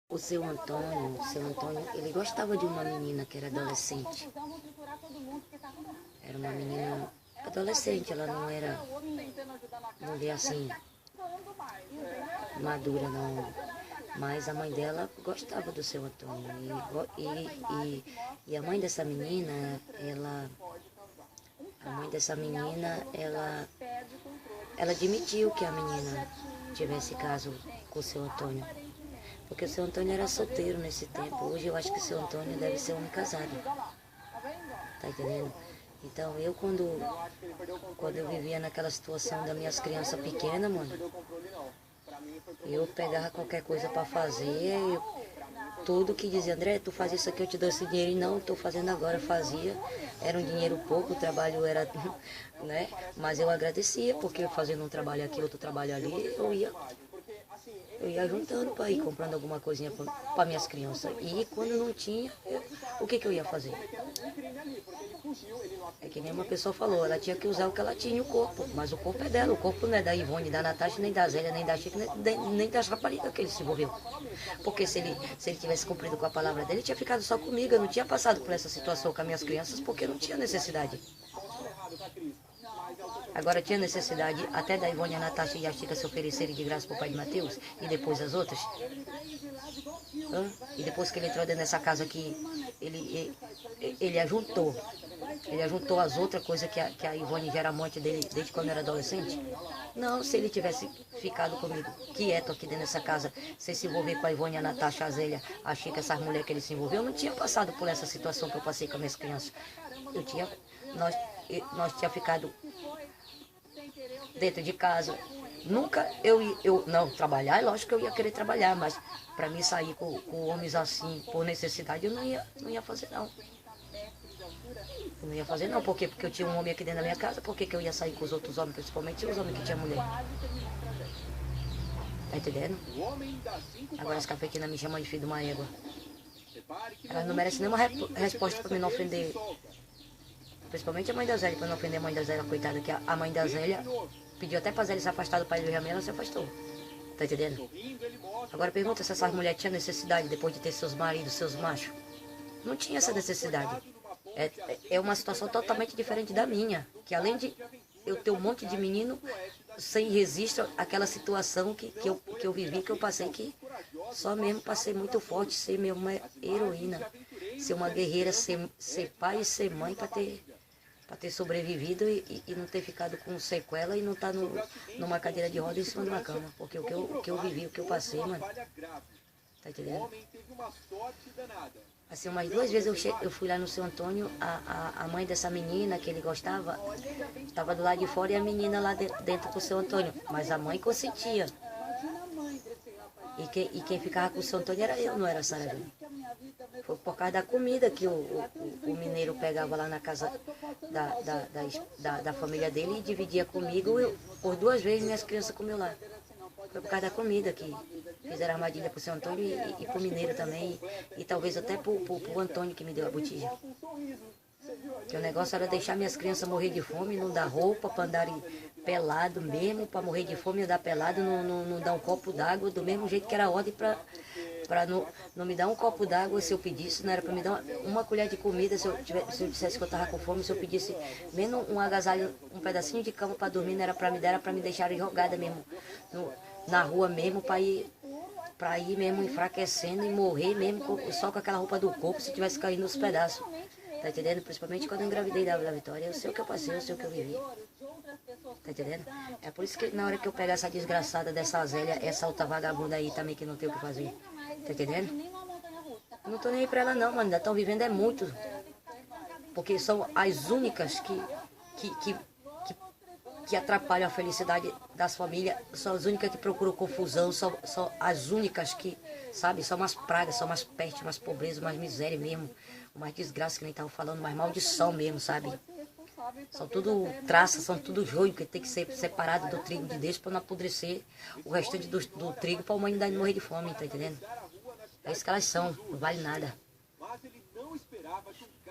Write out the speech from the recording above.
O seu Antônio, ele gostava de uma menina que era adolescente. Era uma menina adolescente, ela não era mulher assim, madura não. Mas a mãe dela gostava do seu Antônio. E a mãe dessa menina, ela admitiu que a menina tivesse caso com o seu Antônio. Porque o seu Antônio era solteiro nesse tempo. Hoje eu acho que o seu Antônio deve ser homem casado. Tá entendendo? Então quando eu vivia naquela situação das minhas crianças pequenas, mano, eu pegava qualquer coisa pra fazer, tudo que dizia, André, tu faz isso aqui, eu te dou esse dinheiro, e não, tô fazendo agora, fazia. Era um dinheiro pouco, o trabalho era, né? Mas eu agradecia, porque fazendo um trabalho aqui, outro trabalho ali, eu ia juntando para ir comprando alguma coisinha para minhas crianças. E quando não tinha, o que eu ia fazer? É que nem uma pessoa falou, ela tinha que usar o que ela tinha, o corpo. Mas o corpo é dela, o corpo não é da Ivone, da Natasha, nem da Zélia, nem da Chica, nem da rapariga que ele se envolveu. Porque se ele tivesse cumprido com a palavra dele, ele tinha ficado só comigo. Eu não tinha passado por essa situação com as minhas crianças, porque não tinha necessidade. Agora tinha necessidade até da Ivone, a Natasha e a Chica se oferecerem de graça para o pai de Mateus, e depois as outras. E depois que ele entrou dentro dessa casa aqui, ele ajuntou. Ele ajuntou as outras coisas que a Ivone já era amante dele desde quando era adolescente. Não, se ele tivesse ficado comigo quieto aqui dentro dessa casa, sem se envolver com a Ivone, a Natasha, a Zélia, a Chica, essas mulheres que ele se envolveu, eu não tinha passado por essa situação que eu passei com as minhas crianças. Nós tinha ficado dentro de casa. Nunca não, trabalhar, lógico que eu ia querer trabalhar, mas para mim sair com homens assim, por necessidade, eu não ia fazer não. Eu não ia fazer não, por quê? Porque eu tinha um homem aqui dentro da minha casa, por que eu ia sair com os outros homens, principalmente os homens que tinham mulher? Tá entendendo? Agora as cafetinas me chamam de filho de uma égua. Elas não merecem nenhuma resposta para me não ofender. Principalmente a mãe da Zélia, para não ofender a mãe da Zélia, coitada, que a mãe da Zélia pediu até pra Zélia se afastar do pai do Jamil, ela se afastou. Tá entendendo? Agora pergunta se essas mulheres tinham necessidade depois de ter seus maridos, seus machos. Não tinha essa necessidade. É uma situação totalmente diferente da minha. Que além de eu ter um monte de menino sem registro, aquela situação que eu vivi, que eu passei, que só mesmo passei muito forte, ser mesmo uma heroína, ser uma guerreira, ser pai e ser mãe para ter sobrevivido e não ter ficado com sequela e não estar numa cadeira de roda em cima de uma cama. Porque o que eu vivi, o que eu passei, mano, tá entendendo? Assim, umas 2 vezes eu fui lá no seu Antônio, a mãe dessa menina que ele gostava, estava do lado de fora e a menina lá dentro com o seu Antônio. Mas a mãe consentia. E quem ficava com o seu Antônio era eu, não era a Sara. Foi por causa da comida que o mineiro pegava lá na casa da família dele e dividia comigo. Por 2 vezes minhas crianças comeu lá. Foi por causa da comida que fizeram armadilha pro seu Antônio e pro mineiro também. E talvez até pro Antônio que me deu a botija. Que o negócio era deixar minhas crianças morrer de fome, não dar roupa para andarem pelado mesmo, para morrer de fome e andar pelado, não dar um copo d'água, do mesmo jeito que era ordem para não me dar um copo d'água se eu pedisse, não era para me dar uma colher de comida se eu dissesse que eu estava com fome, se eu pedisse menos um agasalho, um pedacinho de cama para dormir, não era para me dar, era para me deixar jogada mesmo na rua mesmo, para ir mesmo enfraquecendo e morrer mesmo só com aquela roupa do corpo, se tivesse caindo nos pedaços. Tá entendendo? Principalmente quando eu engravidei da Vitória, eu sei o que eu passei, eu sei o que eu vivi. Tá entendendo? É por isso que na hora que eu pegar essa desgraçada dessa Zélia, essa outra vagabunda aí também que não tem o que fazer. Tá entendendo? Eu não tô nem aí pra ela não, mano. Ainda estão vivendo é muito. Porque são as únicas que atrapalham a felicidade das famílias. São as únicas que procuram confusão. São as únicas que, sabe, são umas pragas, são umas pestes, umas pobrezas, umas miséria mesmo. Umas desgraças que nem tava falando, umas maldição mesmo, sabe? São tudo traças, são tudo joio que tem que ser separado do trigo de Deus para não apodrecer o restante do trigo para a humanidade morrer de fome, tá entendendo? É isso que elas são, não vale nada.